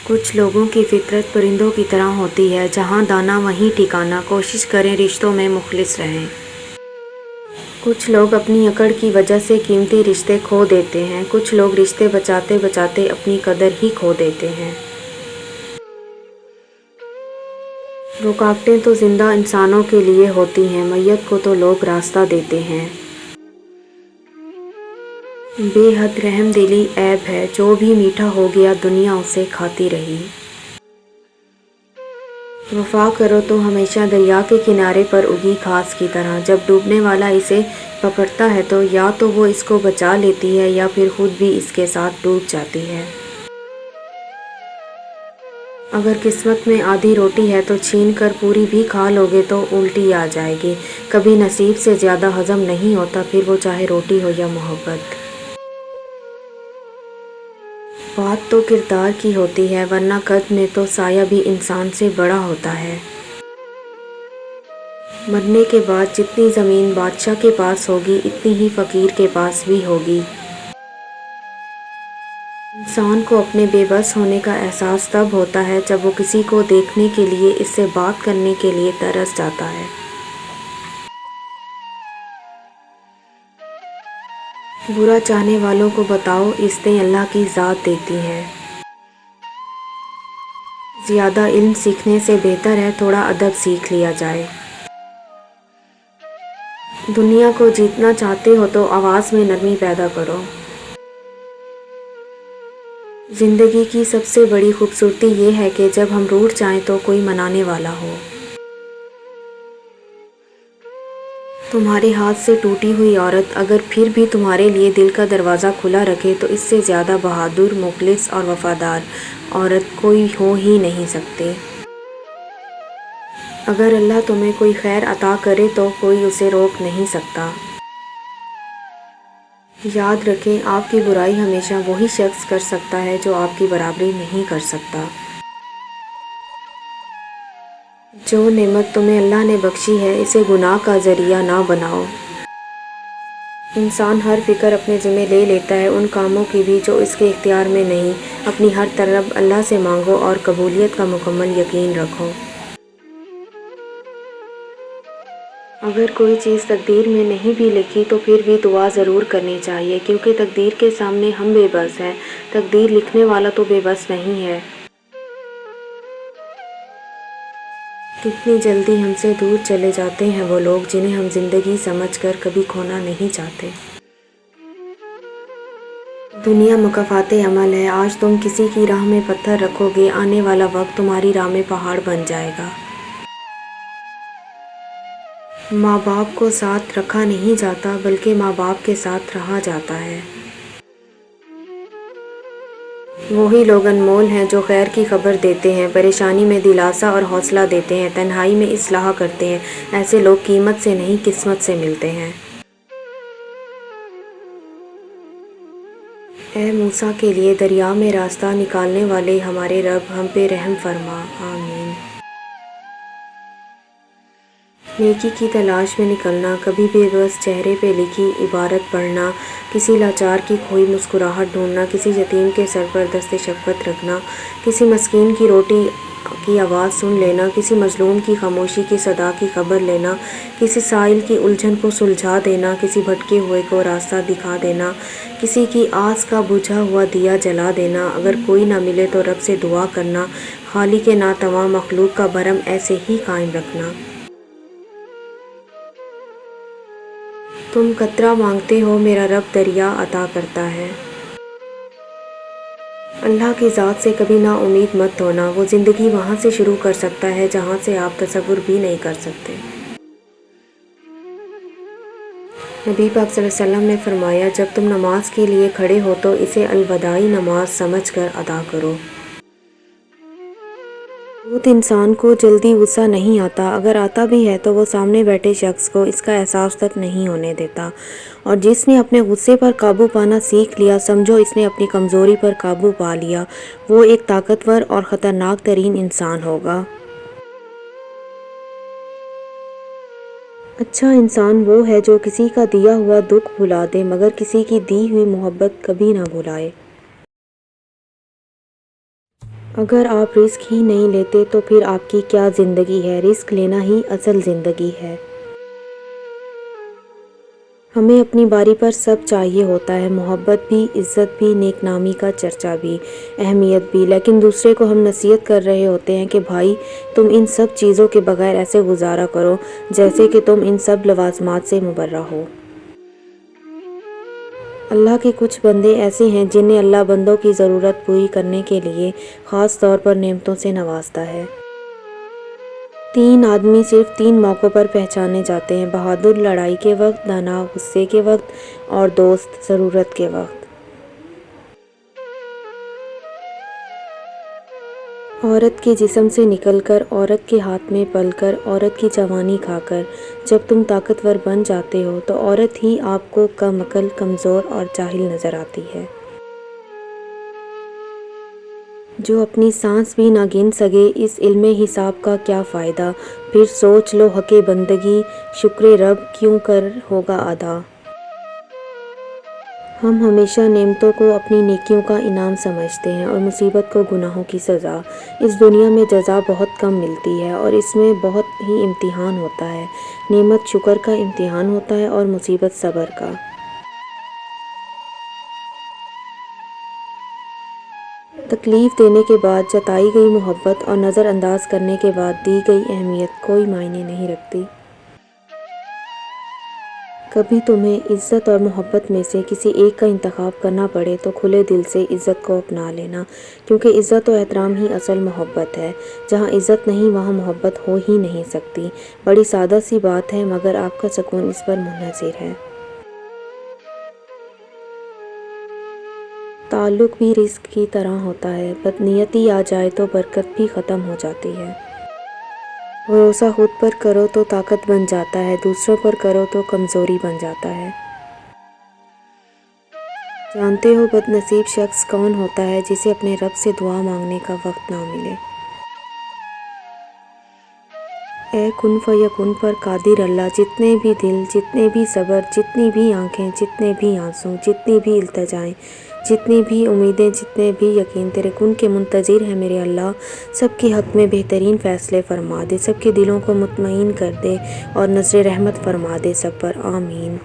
کچھ لوگوں کی فطرت پرندوں کی طرح ہوتی ہے، جہاں دانا وہیں ٹھکانا۔ کوشش کریں رشتوں میں مخلص رہیں۔ کچھ لوگ اپنی اکڑ کی وجہ سے قیمتی رشتے کھو دیتے ہیں، کچھ لوگ رشتے بچاتے بچاتے اپنی قدر ہی کھو دیتے ہیں۔ رکاوٹیں تو زندہ انسانوں کے لیے ہوتی ہیں، میت کو تو لوگ راستہ دیتے ہیں۔ بے حد رحم دلی عیب ہے، جو بھی میٹھا ہو گیا دنیا اسے کھاتی رہی۔ وفا کرو تو ہمیشہ دریا کے کنارے پر اگی گھاس کی طرح، جب ڈوبنے والا اسے پکڑتا ہے تو یا تو وہ اس کو بچا لیتی ہے یا پھر خود بھی اس کے ساتھ ڈوب جاتی ہے۔ اگر قسمت میں آدھی روٹی ہے تو چھین کر پوری بھی کھا لوگے تو الٹی آ جائے گی۔ کبھی نصیب سے زیادہ ہضم نہیں ہوتا، پھر وہ چاہے روٹی ہو یا محبت۔ بات تو کردار کی ہوتی ہے، ورنہ قد میں تو سایہ بھی انسان سے بڑا ہوتا ہے۔ مرنے کے بعد جتنی زمین بادشاہ کے پاس ہوگی، اتنی ہی فقیر کے پاس بھی ہوگی۔ انسان کو اپنے بے بس ہونے کا احساس تب ہوتا ہے جب وہ کسی کو دیکھنے کے لیے، اس سے بات کرنے کے لیے ترس جاتا ہے۔ برا چاہنے والوں کو بتاؤ، عزتیں اللہ کی ذات دیتی ہے۔ زیادہ علم سیکھنے سے بہتر ہے تھوڑا ادب سیکھ لیا جائے۔ دنیا کو جیتنا چاہتے ہو تو آواز میں نرمی پیدا کرو۔ زندگی کی سب سے بڑی خوبصورتی یہ ہے کہ جب ہم روٹھ جائیں تو کوئی منانے والا ہو۔ تمہارے ہاتھ سے ٹوٹی ہوئی عورت اگر پھر بھی تمہارے لیے دل کا دروازہ کھلا رکھے تو اس سے زیادہ بہادر، مخلص اور وفادار عورت کوئی ہو ہی نہیں سکتی۔ اگر اللہ تمہیں کوئی خیر عطا کرے تو کوئی اسے روک نہیں سکتا۔ یاد رکھیں، آپ کی برائی ہمیشہ وہی شخص کر سکتا ہے جو آپ کی برابری نہیں کر سکتا۔ جو نعمت تمہیں اللہ نے بخشی ہے، اسے گناہ کا ذریعہ نہ بناؤ۔ انسان ہر فکر اپنے ذمہ لے لیتا ہے، ان کاموں کی بھی جو اس کے اختیار میں نہیں۔ اپنی ہر طلب اللہ سے مانگو اور قبولیت کا مکمل یقین رکھو۔ اگر کوئی چیز تقدیر میں نہیں بھی لکھی تو پھر بھی دعا ضرور کرنی چاہیے، کیونکہ تقدیر کے سامنے ہم بے بس ہیں، تقدیر لکھنے والا تو بے بس نہیں ہے۔ کتنی جلدی ہم سے دور چلے جاتے ہیں وہ لوگ جنہیں ہم زندگی سمجھ کر کبھی کھونا نہیں چاہتے۔ دنیا مکافات عمل ہے، آج تم کسی کی راہ میں پتھر رکھو گے، آنے والا وقت تمہاری راہ میں پہاڑ بن جائے گا۔ ماں باپ کو ساتھ رکھا نہیں جاتا بلکہ ماں باپ کے ساتھ رہا جاتا ہے۔ وہی لوگ انمول ہیں جو خیر کی خبر دیتے ہیں، پریشانی میں دلاسا اور حوصلہ دیتے ہیں، تنہائی میں اصلاح کرتے ہیں۔ ایسے لوگ قیمت سے نہیں قسمت سے ملتے ہیں۔ اے موسیٰ کے لیے دریا میں راستہ نکالنے والے ہمارے رب، ہم پہ رحم فرما، آمین۔ نیکی کی تلاش میں نکلنا، کبھی بے بس چہرے پہ لکھی عبارت پڑھنا، کسی لاچار کی کھوئی مسکراہٹ ڈھونڈنا، کسی یتیم کے سر پر دست شفقت رکھنا، کسی مسکین کی روٹی کی آواز سن لینا، کسی مظلوم کی خاموشی کی صدا کی خبر لینا، کسی سائل کی الجھن کو سلجھا دینا، کسی بھٹکے ہوئے کو راستہ دکھا دینا، کسی کی آس کا بجھا ہوا دیا جلا دینا۔ اگر کوئی نہ ملے تو رب سے دعا کرنا، خالق ناتواں مخلوق کا بھرم ایسے ہی قائم رکھنا۔ تم قطرہ مانگتے ہو، میرا رب دریا عطا کرتا ہے۔ اللہ کی ذات سے کبھی نا امید مت ہونا، وہ زندگی وہاں سے شروع کر سکتا ہے جہاں سے آپ تصور بھی نہیں کر سکتے۔ نبی پاک صلی اللہ علیہ وسلم نے فرمایا، جب تم نماز کے لیے کھڑے ہو تو اسے الوداعی نماز سمجھ کر ادا کرو۔ بہت انسان کو جلدی غصہ نہیں آتا، اگر آتا بھی ہے تو وہ سامنے بیٹھے شخص کو اس کا احساس تک نہیں ہونے دیتا، اور جس نے اپنے غصے پر قابو پانا سیکھ لیا، سمجھو اس نے اپنی کمزوری پر قابو پا لیا، وہ ایک طاقتور اور خطرناک ترین انسان ہوگا۔ اچھا انسان وہ ہے جو کسی کا دیا ہوا دکھ بھلا دے مگر کسی کی دی ہوئی محبت کبھی نہ بھلائے۔ اگر آپ رزق ہی نہیں لیتے تو پھر آپ کی کیا زندگی ہے؟ رزق لینا ہی اصل زندگی ہے۔ ہمیں اپنی باری پر سب چاہیے ہوتا ہے، محبت بھی، عزت بھی، نیک نامی کا چرچا بھی، اہمیت بھی، لیکن دوسرے کو ہم نصیحت کر رہے ہوتے ہیں کہ بھائی تم ان سب چیزوں کے بغیر ایسے گزارا کرو جیسے کہ تم ان سب لوازمات سے مبرہ ہو۔ اللہ کے کچھ بندے ایسے ہیں جنہیں اللہ بندوں کی ضرورت پوری کرنے کے لیے خاص طور پر نعمتوں سے نوازتا ہے۔ 3 آدمی صرف 3 موقعوں پر پہچانے جاتے ہیں: بہادر لڑائی کے وقت، دانا غصے کے وقت، اور دوست ضرورت کے وقت۔ عورت کے جسم سے نکل کر، عورت کے ہاتھ میں پل کر، عورت کی جوانی کھا کر جب تم طاقتور بن جاتے ہو تو عورت ہی آپ کو کم عقل، کمزور اور جاہل نظر آتی ہے۔ جو اپنی سانس بھی نہ گن سکے، اس علم حساب کا کیا فائدہ؟ پھر سوچ لو حق بندگی، شکر رب کیوں کر ہوگا ادا؟ ہم ہمیشہ نعمتوں کو اپنی نیکیوں کا انعام سمجھتے ہیں اور مصیبت کو گناہوں کی سزا۔ اس دنیا میں جزا بہت کم ملتی ہے اور اس میں بہت ہی امتحان ہوتا ہے۔ نعمت شکر کا امتحان ہوتا ہے اور مصیبت صبر کا۔ تکلیف دینے کے بعد جتائی گئی محبت اور نظر انداز کرنے کے بعد دی گئی اہمیت کوئی معنی نہیں رکھتی۔ کبھی تمہیں عزت اور محبت میں سے کسی ایک کا انتخاب کرنا پڑے تو کھلے دل سے عزت کو اپنا لینا، کیونکہ عزت و احترام ہی اصل محبت ہے۔ جہاں عزت نہیں وہاں محبت ہو ہی نہیں سکتی۔ بڑی سادہ سی بات ہے مگر آپ کا سکون اس پر منحصر ہے۔ تعلق بھی رزق کی طرح ہوتا ہے، بدنیتی آ جائے تو برکت بھی ختم ہو جاتی ہے۔ بھروسہ خود پر کرو تو طاقت بن جاتا ہے، دوسروں پر کرو تو کمزوری بن جاتا ہے۔ جانتے ہو بد نصیب شخص کون ہوتا ہے جسے اپنے رب سے دعا مانگنے کا وقت نہ ملے۔ اے کن فیکن پر قادر اللہ، جتنے بھی دل، جتنے بھی صبر، جتنی بھی آنکھیں، جتنے بھی آنسو، جتنی بھی التجائیں، جتنی بھی امیدیں، جتنے بھی یقین تیرے کن کے منتظر ہیں میرے اللہ، سب کے حق میں بہترین فیصلے فرما دے، سب کے دلوں کو مطمئن کر دے اور نظر رحمت فرما دے سب پر، آمین۔